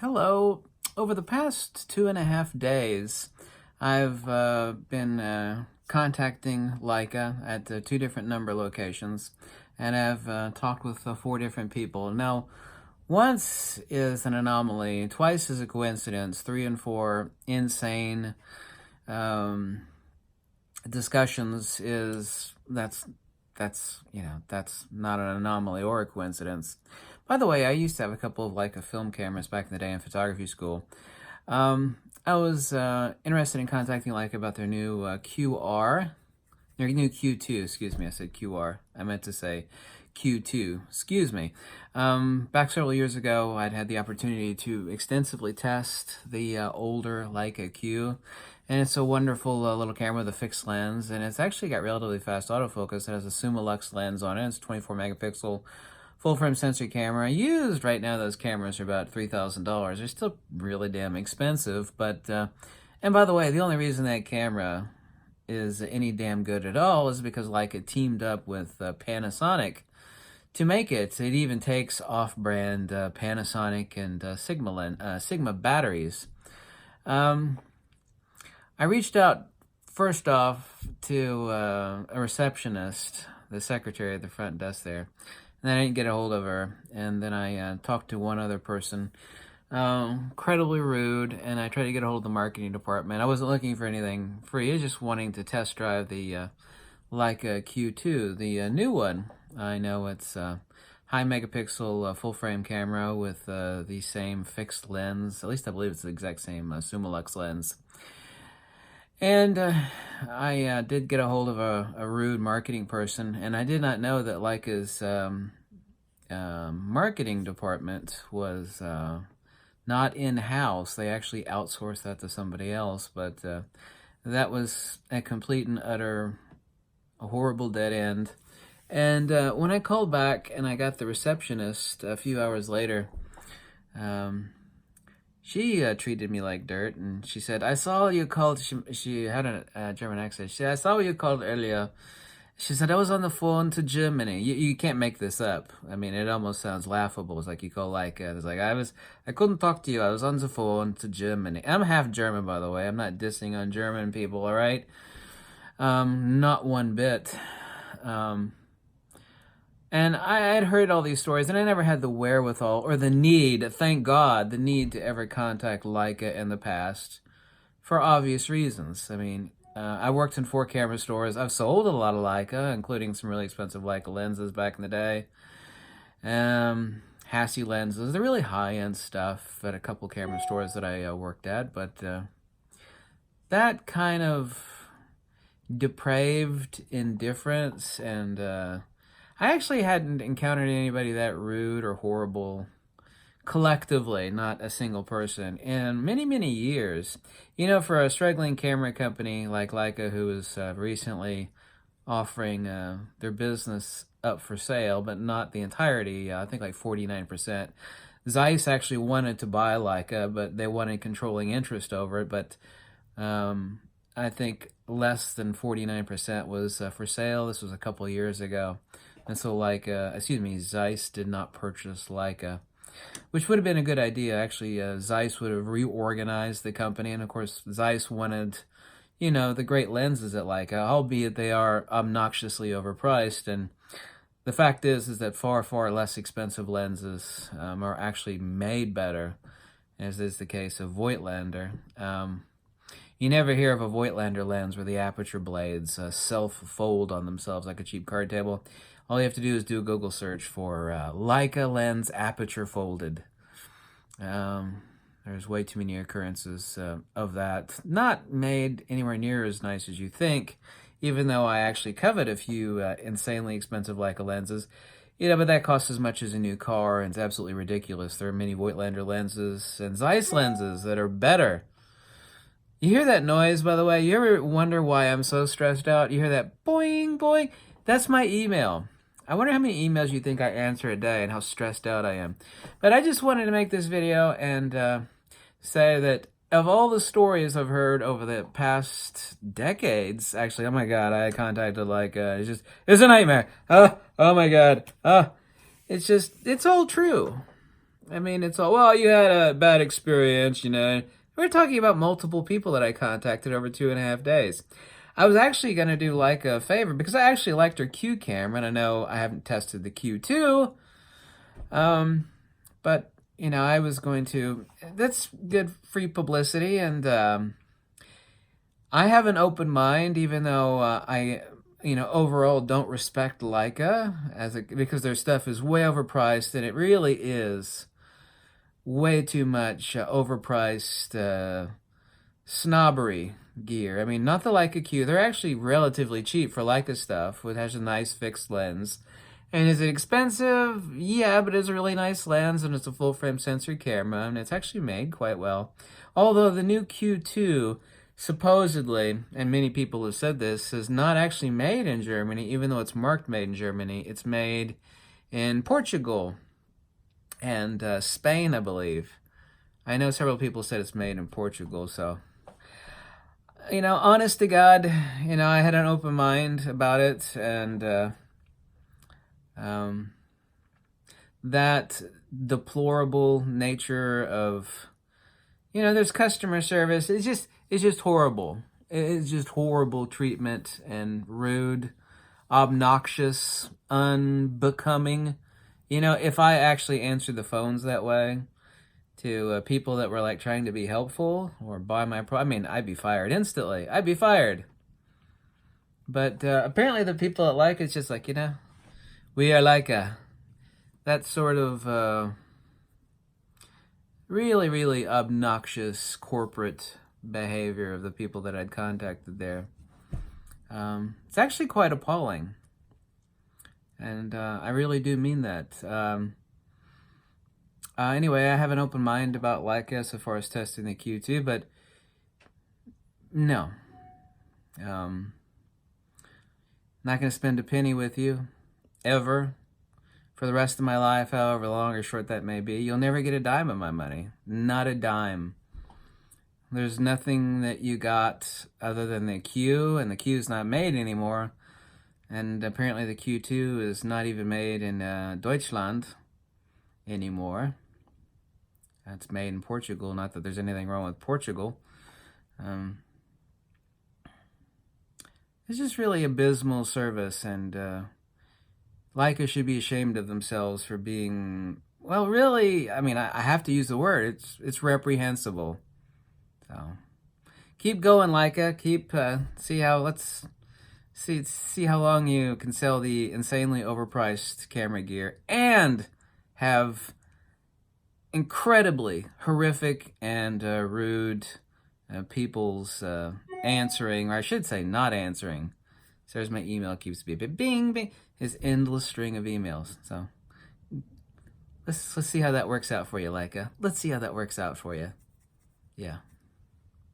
Hello. Over the past 2.5 days, I've been contacting LEICA at two different number locations, and I've talked with four different people. Now, once is an anomaly, twice is a coincidence, three and four insane um, discussions that's not an anomaly or a coincidence. By the way, I used to have a couple of Leica film cameras back in the day in photography school. I was interested in contacting Leica about their new QR, their new Q2, excuse me, I said QR. I meant to say Q2, excuse me. Back several years ago, I'd had the opportunity to extensively test the older Leica Q, and it's a wonderful little camera with a fixed lens, and it's actually got relatively fast autofocus. It has a Summilux lens on it. It's 24 megapixel full-frame sensor camera. Used right now, those cameras are about $3,000. They're still really damn expensive, but, and by the way, the only reason that camera is any damn good at all is because Leica teamed up with Panasonic to make it. It even takes off-brand Panasonic and Sigma batteries. I reached out first off to a receptionist, the secretary at the front desk there, and I didn't get a hold of her. And then I talked to one other person, incredibly rude, and I tried to get a hold of the marketing department. I wasn't looking for anything free. I was just wanting to test drive the Leica Q2, the new one. I know it's high megapixel full frame camera with the same fixed lens. At least I believe it's the exact same Summilux lens. And I did get a hold of a rude marketing person, and I did not know that Leica's marketing department was not in-house. They actually outsourced that to somebody else, but that was a complete and utter horrible dead end. And when I called back and I got the receptionist a few hours later, she treated me like dirt, and she said, I saw you called, she had a German accent. She said, I saw you called earlier. She said, I was on the phone to Germany. You can't make this up. I mean, it almost sounds laughable. It's like you call it's like, I couldn't talk to you. I was on the phone to Germany. I'm half German, by the way. I'm not dissing on German people, all right? Not one bit. And I had heard all these stories, and I never had the wherewithal or the need, thank God, the need to ever contact Leica in the past for obvious reasons. I mean, I worked in 4 camera stores. I've sold a lot of Leica, including some really expensive Leica lenses back in the day. Hassie lenses, the really high-end stuff at a couple camera stores that I worked at. But that kind of depraved indifference and... I actually hadn't encountered anybody that rude or horrible collectively, not a single person, in many, many years. You know, for a struggling camera company like Leica, who was recently offering their business up for sale, but not the entirety, I think like 49%. Zeiss actually wanted to buy Leica, but they wanted controlling interest over it, but I think less than 49% was for sale. This was a couple of years ago. And so Zeiss did not purchase Leica, which would have been a good idea. Actually, Zeiss would have reorganized the company. And of course, Zeiss wanted, the great lenses at Leica, albeit they are obnoxiously overpriced. And the fact is that far, far less expensive lenses are actually made better, as is the case of Voigtlander. You never hear of a Voigtlander lens where the aperture blades self-fold on themselves like a cheap card table. All you have to do is do a Google search for Leica lens aperture folded. There's way too many occurrences of that. Not made anywhere near as nice as you think, even though I actually covet a few insanely expensive Leica lenses. But that costs as much as a new car, and it's absolutely ridiculous. There are many Voigtlander lenses and Zeiss lenses that are better. You hear that noise, by the way? You ever wonder why I'm so stressed out? You hear that boing, boing? That's my email. I wonder how many emails you think I answer a day and how stressed out I am. But I just wanted to make this video and say that of all the stories I've heard over the past decades, actually, oh my God, I contacted it's a nightmare. Oh my God. It's all true. I mean, it's all, well, you had a bad experience, you know. We're talking about multiple people that I contacted over 2.5 days. I was actually going to do Leica a favor because I actually liked her Q camera, and I know I haven't tested the Q2. But, you know, I was going to, that's good free publicity, and I have an open mind, even though overall don't respect Leica because their stuff is way overpriced, and it really is way too much overpriced snobbery gear. I mean, not the Leica Q. They're actually relatively cheap for Leica stuff, which has a nice fixed lens. And is it expensive? Yeah, but it's a really nice lens, and it's a full-frame sensor camera, and it's actually made quite well. Although the new Q2, supposedly, and many people have said this, is not actually made in Germany, even though it's marked made in Germany. It's made in Portugal and Spain, I believe. I know several people said it's made in Portugal, so, you know, honest to God, you know, I had an open mind about it, and that deplorable nature of, you know, there's customer service. It's just horrible. It's just horrible treatment and rude, obnoxious, unbecoming. You know, if I actually answered the phones that way to people that were like trying to be helpful or buy my I mean, I'd be fired instantly. I'd be fired. But apparently the people at Leica, it's just like, you know, we are Leica. That sort of really, really obnoxious corporate behavior of the people that I'd contacted there. It's actually quite appalling. And I really do mean that. Anyway, I have an open mind about Leica so far as testing the Q2, but no. Not going to spend a penny with you, ever, for the rest of my life, however long or short that may be. You'll never get a dime of my money. Not a dime. There's nothing that you got other than the Q, and the Q's not made anymore. And apparently the Q2 is not even made in Deutschland anymore. It's made in Portugal. Not that there's anything wrong with Portugal. It's just really abysmal service, and Leica should be ashamed of themselves for being, well, really, I mean, I have to use the word. It's reprehensible. So keep going, Leica. Keep let's see how long you can sell the insanely overpriced camera gear and have incredibly horrific and rude people's answering, or I should say not answering. So there's my email, keeps beeping, bing, bing, his endless string of emails. So let's see how that works out for you, Leica. Let's see how that works out for you. Yeah.